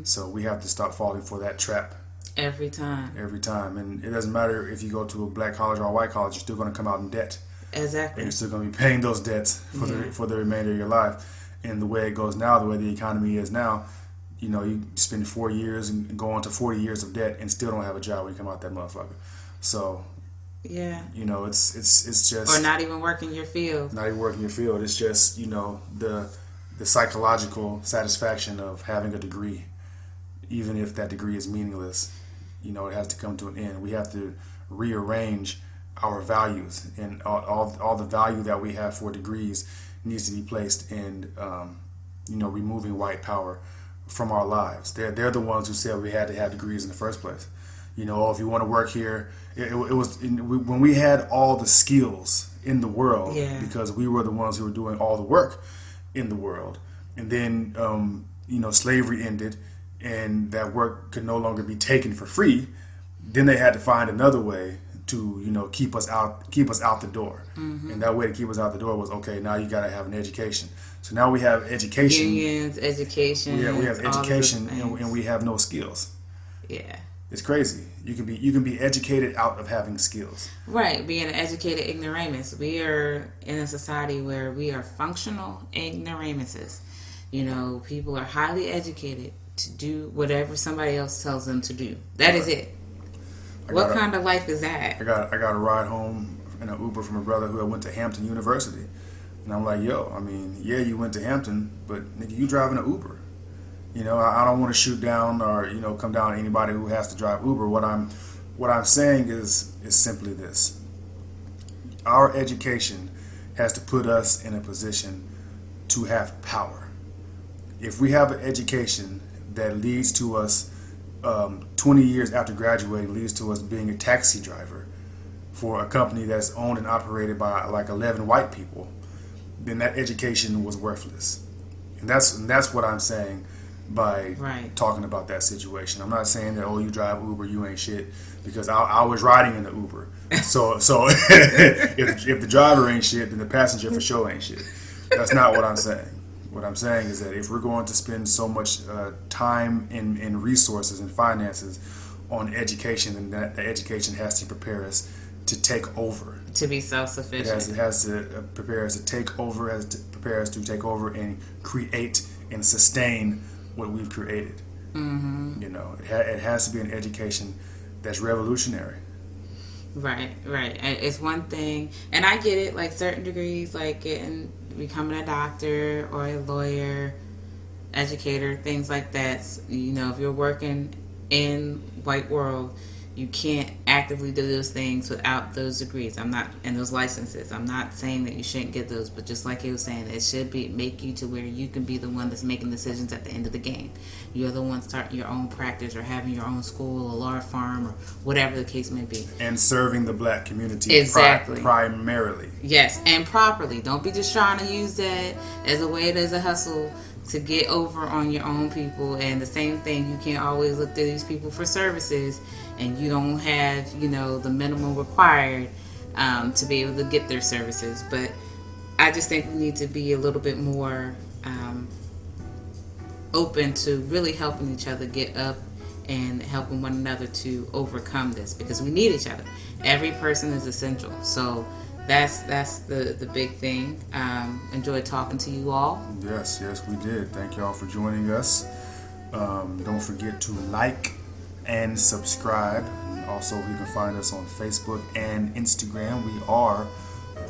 So we have to stop falling for that trap. Every time. And it doesn't matter if you go to a black college or a white college, you're still going to come out in debt. Exactly. And you're still going to be paying those debts for the remainder of your life. And the way it goes now, the way the economy is now, you know, you spend 4 years and go on to 40 years of debt and still don't have a job when you come out that motherfucker. So, yeah, you know, it's just, or not even working your field. It's just, you know, the psychological satisfaction of having a degree, even if that degree is meaningless. You know, it has to come to an end. We have to rearrange our values, and all the value that we have for degrees needs to be placed in, you know, removing white power from our lives. They're the ones who said we had to have degrees in the first place. You know, if you want to work here, it was when we had all the skills in the world, because we were the ones who were doing all the work in the world. And then, you know, slavery ended, and that work could no longer be taken for free. Then they had to find another way to, you know, keep us out the door. And that way to keep us out the door was, okay, now you got to have an education. So now we have education. Unions, education. We have education, and we have no skills. Yeah. It's crazy. You can be educated out of having skills. Right, being an educated ignoramus. We are in a society where we are functional ignoramuses. You know, people are highly educated to do whatever somebody else tells them to do. That is it. What kind of life is that? I got a ride home in an Uber from a brother who went to Hampton University, and I'm like, yo, I mean, yeah, you went to Hampton, but nigga, you driving an Uber. You know, I don't want to shoot down or, you know, come down on anybody who has to drive Uber. What I'm saying is simply this: our education has to put us in a position to have power. If we have an education that leads to us 20 years after graduating, leads to us being a taxi driver for a company that's owned and operated by like 11 white people, then that education was worthless. And that's what I'm saying by talking about that situation. I'm not saying that, oh, you drive Uber, you ain't shit, because I was riding in the Uber. So if the driver ain't shit, then the passenger for sure ain't shit. That's not what I'm saying. What I'm saying is that if we're going to spend so much time and resources and finances on education, then that the education has to prepare us to take over. To be self-sufficient. It has to prepare us to take over, has to prepare us to take over and create and sustain what we've created. You know, it has to be an education that's revolutionary. Right. It's one thing, and I get it, like certain degrees, like becoming a doctor or a lawyer, educator, things like that. You know, if you're working in white world, you can't actively do those things without those degrees. I'm not, and those licenses. I'm not saying that you shouldn't get those, but just like he was saying, it should make you to where you can be the one that's making decisions at the end of the game. You're the one starting your own practice or having your own school, a law firm, or whatever the case may be. And serving the black community primarily. Yes, and properly. Don't be just trying to use that as a way, as a hustle to get over on your own people. And the same thing, you can't always look to these people for services and you don't have, you know, the minimum required to be able to get their services. But I just think we need to be a little bit more open to really helping each other get up and helping one another to overcome this, because we need each other. Every person is essential. So that's the big thing. Enjoyed talking to you all. Yes, we did. Thank y'all for joining us. Don't forget to like and subscribe. And also, you can find us on Facebook and Instagram. We are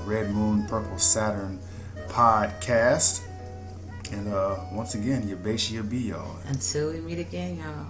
Red Moon Purple Saturn Podcast. And once again, your base, your be y'all. Until we meet again, y'all.